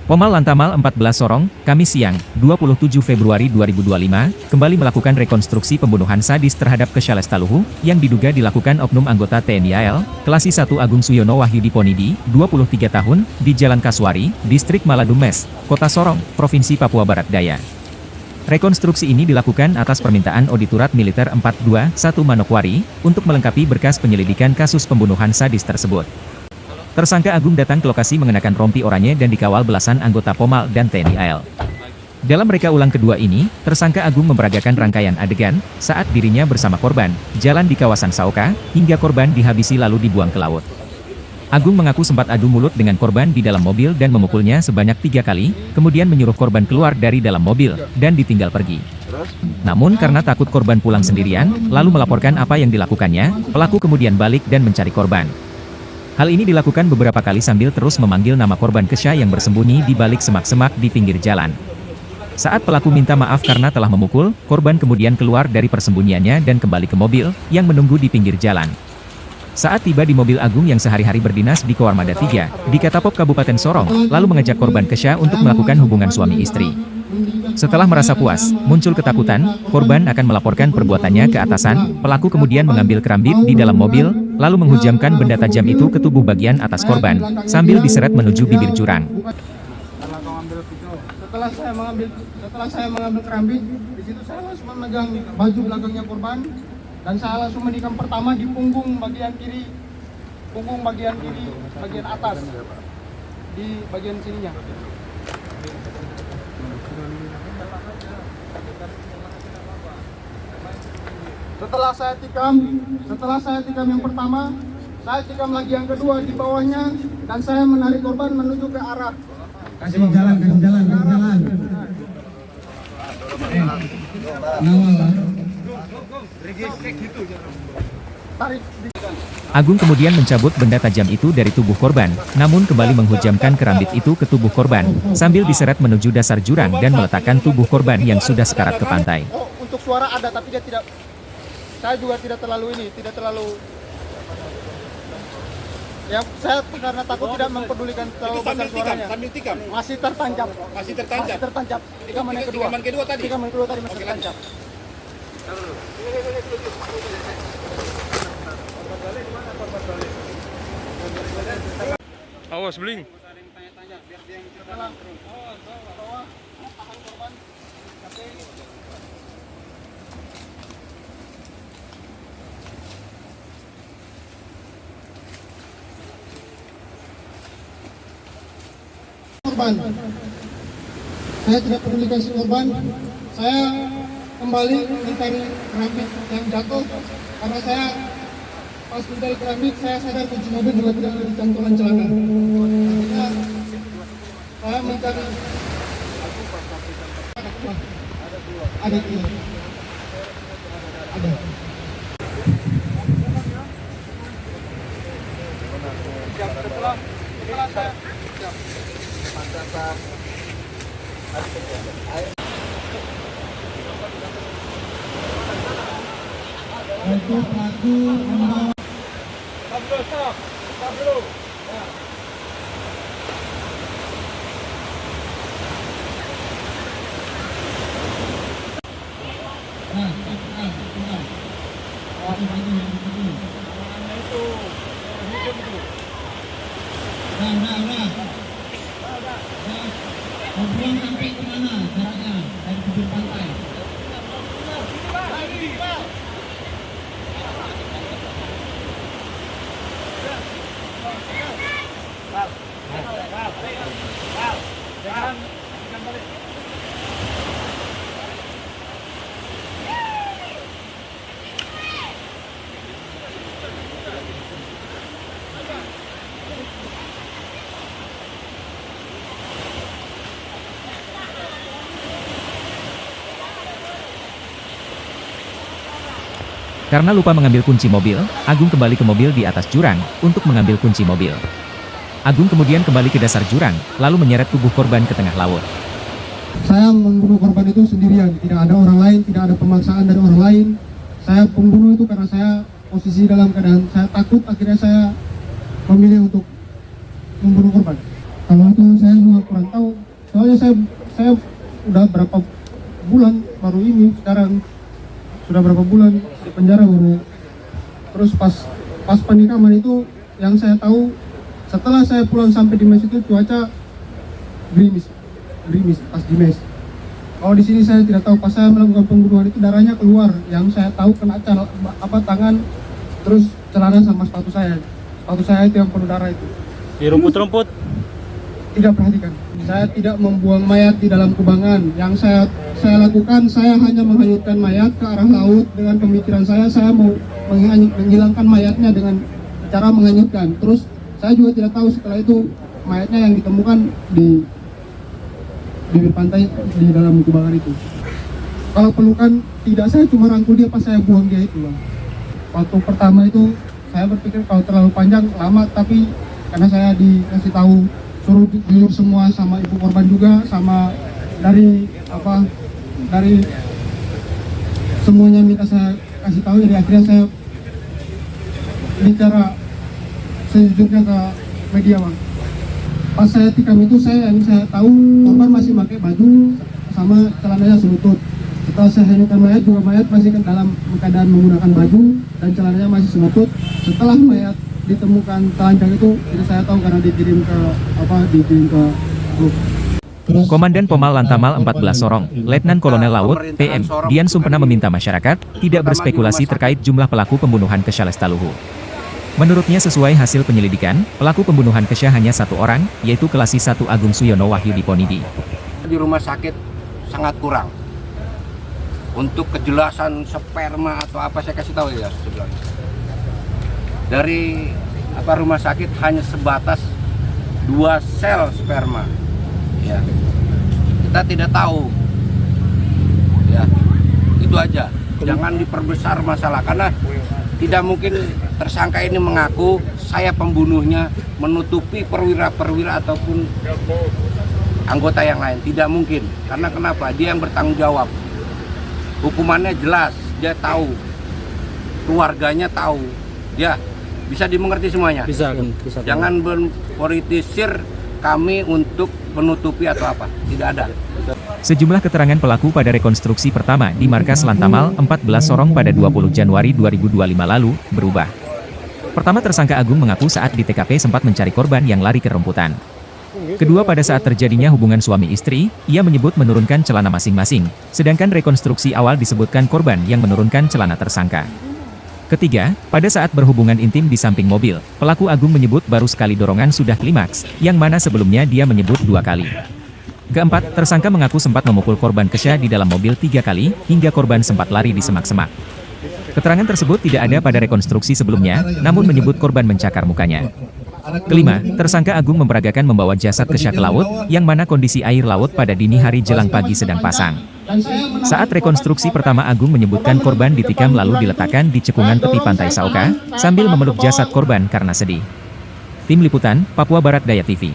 Pomal Lantamal 14 Sorong, Kamis siang, 27 Februari 2025, kembali melakukan rekonstruksi pembunuhan sadis terhadap Kesha Lestaluhu, yang diduga dilakukan oknum anggota TNI AL, Kelasi 1 Agung Suyono Wahyudi Ponidi, 23 tahun, di Jalan Kasuari, Distrik Maladumes, Kota Sorong, Provinsi Papua Barat Daya. Rekonstruksi ini dilakukan atas permintaan Auditorat Militer 421 Manokwari, untuk melengkapi berkas penyelidikan kasus pembunuhan sadis tersebut. Tersangka Agung datang ke lokasi mengenakan rompi oranye dan dikawal belasan anggota Pomal dan TNI AL. Dalam reka ulang kedua ini, tersangka Agung memperagakan rangkaian adegan, saat dirinya bersama korban, jalan di kawasan Saoka, hingga korban dihabisi lalu dibuang ke laut. Agung mengaku sempat adu mulut dengan korban di dalam mobil dan memukulnya sebanyak 3 kali, kemudian menyuruh korban keluar dari dalam mobil, dan ditinggal pergi. Namun karena takut korban pulang sendirian, lalu melaporkan apa yang dilakukannya, pelaku kemudian balik dan mencari korban. Hal ini dilakukan beberapa kali sambil terus memanggil nama korban Kesha yang bersembunyi di balik semak-semak di pinggir jalan. Saat pelaku minta maaf karena telah memukul, korban kemudian keluar dari persembunyiannya dan kembali ke mobil, yang menunggu di pinggir jalan. Saat tiba di mobil Agung yang sehari-hari berdinas di Koarmada 3, di Katapop Kabupaten Sorong, lalu mengajak korban Kesha untuk melakukan hubungan suami istri. Setelah merasa puas, muncul ketakutan, korban akan melaporkan perbuatannya ke atasan, pelaku kemudian mengambil kerambit di dalam mobil, lalu menghujamkan benda tajam itu ke tubuh bagian atas korban, sambil diseret menuju bibir jurang. Setelah saya mengambil kerambit, di situ saya langsung memegang baju belakangnya korban, dan saya langsung menikam pertama di punggung bagian kiri, bagian atas, di bagian sininya. Setelah saya tikam yang pertama, saya tikam lagi yang kedua di bawahnya, dan saya menarik korban menuju ke arah. Kasih jalan. Tarik. Agung kemudian mencabut benda tajam itu dari tubuh korban, namun kembali menghujamkan kerambit itu ke tubuh korban, sambil diseret menuju dasar jurang dan meletakkan tubuh korban yang sudah sekarat ke pantai. Oh, untuk suara ada, tapi dia tidak. Saya juga tidak terlalu ya, saya karena takut tidak mempedulikan terlalu besar suaranya. Sambil tikam. Masih tertancap. Tikaman kedua tadi masih tertancap. Awas beling. Korban. Saya tidak pedulikan si korban. Saya kembali mencari kerambit yang jatuh, karena saya pas mencari kerambit saya sadar kunci mobil juga tidak ada di cantolan celana. Saya mencari ada dua. Ada. Setelah saya Untuk pelaku membawa Ngobrol sampai kemana jaraknya dari bibir pantai? Karena lupa mengambil kunci mobil, Agung kembali ke mobil di atas jurang, untuk mengambil kunci mobil. Agung kemudian kembali ke dasar jurang, lalu menyeret tubuh korban ke tengah laut. Saya membunuh korban itu sendirian, tidak ada orang lain, tidak ada pemaksaan dari orang lain. Saya pembunuh itu karena saya posisi dalam keadaan saya takut, akhirnya saya memilih untuk membunuh korban. Kalau itu saya juga kurang tahu. Soalnya saya udah berapa bulan baru ini sekarang, sudah berapa bulan di penjara baru. Terus pas penikaman itu yang saya tahu setelah saya pulang sampai di mes itu cuaca gerimis pas di mes. Kalau di sini saya tidak tahu, pas saya melakukan pembunuhan itu darahnya keluar, yang saya tahu kena tangan, terus celana sama sepatu saya itu yang penuh darah itu. Di rumput-rumput? Tidak perhatikan. Saya tidak membuang mayat di dalam kubangan. Yang saya lakukan, saya hanya menghanyutkan mayat ke arah laut dengan pemikiran saya mau menghilangkan mayatnya dengan cara menghanyutkan. Terus saya juga tidak tahu setelah itu mayatnya yang ditemukan di bibir pantai di dalam kubangan itu. Kalau pelukan tidak, saya cuma rangkul dia pas saya buang dia itu, Bang. Waktu pertama itu saya berpikir kalau terlalu panjang lama, tapi karena saya dikasih tahu suruh jujur semua sama ibu korban juga, sama dari semuanya minta saya kasih tahu, jadi akhirnya saya bicara sejujurnya ke media, Bang. Pas saya tikam itu saya tahu korban masih pakai baju sama celananya selutut. Setelah saya hanyutkan mayat juga, mayat masih dalam keadaan menggunakan baju dan celananya masih selutut. Setelah mayat ditemukan telanjang itu saya tahu karena dikirim ke grup. Komandan Pomal Lantamal 14 Sorong, Letnan Kolonel Laut, PM, Dian Sumpena meminta masyarakat tidak berspekulasi terkait jumlah pelaku pembunuhan Kesha Lestaluhu. Menurutnya sesuai hasil penyelidikan, pelaku pembunuhan Kesha hanya satu orang, yaitu Kelasi 1 Agung Suyono Wahyu Diponidi. Di rumah sakit sangat kurang. Untuk kejelasan sperma atau apa saya kasih tahu ya sebenarnya. Dari rumah sakit hanya sebatas 2 sel sperma. Ya. Kita tidak tahu. Ya. Itu aja. Jangan diperbesar masalah karena tidak mungkin tersangka ini mengaku saya pembunuhnya, menutupi perwira-perwira ataupun anggota yang lain. Tidak mungkin. Karena kenapa? Dia yang bertanggung jawab. Hukumannya jelas, dia tahu. Keluarganya tahu. Ya, bisa dimengerti semuanya. Bisa. Jangan berpolitisir kami untuk menutupi atau apa. Tidak ada. Sejumlah keterangan pelaku pada rekonstruksi pertama di markas Lantamal 14 Sorong pada 20 Januari 2025 lalu berubah. Pertama, tersangka Agung mengaku saat di TKP sempat mencari korban yang lari ke rumputan. Kedua, pada saat terjadinya hubungan suami istri, ia menyebut menurunkan celana masing-masing, sedangkan rekonstruksi awal disebutkan korban yang menurunkan celana tersangka. Ketiga, pada saat berhubungan intim di samping mobil, pelaku Agung menyebut baru sekali dorongan sudah klimaks, yang mana sebelumnya dia menyebut 2 kali. Keempat, tersangka mengaku sempat memukul korban Kesha di dalam mobil 3 kali, hingga korban sempat lari di semak-semak. Keterangan tersebut tidak ada pada rekonstruksi sebelumnya, namun menyebut korban mencakar mukanya. Kelima, tersangka Agung memperagakan membawa jasad Kesha ke laut, yang mana kondisi air laut pada dini hari jelang pagi sedang pasang. Saat rekonstruksi pertama, Agung menyebutkan korban ditikam lalu diletakkan di cekungan tepi pantai Sauka, sambil memeluk jasad korban karena sedih. Tim Liputan, Papua Barat Daya TV.